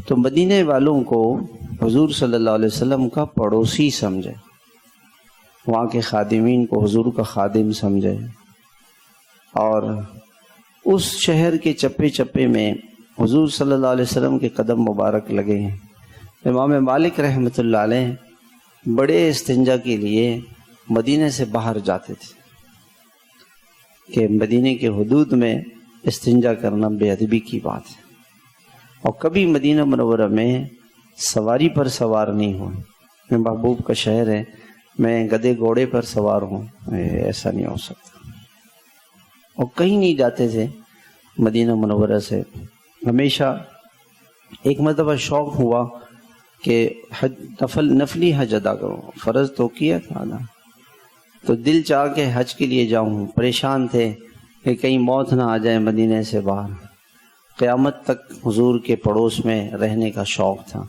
تو مدینے والوں کو حضور صلی اللہ علیہ وسلم کا پڑوسی سمجھے، وہاں کے خادمین کو حضور کا خادم سمجھے، اور اس شہر کے چپے چپے میں حضور صلی اللہ علیہ وسلم کے قدم مبارک لگے ہیں۔ امام مالک رحمۃ اللہ علیہ بڑے استنجا کے لیے مدینے سے باہر جاتے تھے کہ مدینے کے حدود میں استنجا کرنا بے ادبی کی بات ہے، اور کبھی مدینہ منورہ میں سواری پر سوار نہیں ہوں، میں محبوب کا شہر ہے، میں گدھے گھوڑے پر سوار ہوں، ایسا نہیں ہو سکتا، اور کہیں نہیں جاتے تھے مدینہ منورہ سے۔ ہمیشہ ایک مرتبہ شوق ہوا کہ نفلی حج ادا کروں، فرض تو کیا تھا نا، تو دل چاہ کے حج کے لیے جاؤں، پریشان تھے کہ کہیں موت نہ آ جائے مدینے سے باہر، قیامت تک حضور کے پڑوس میں رہنے کا شوق تھا۔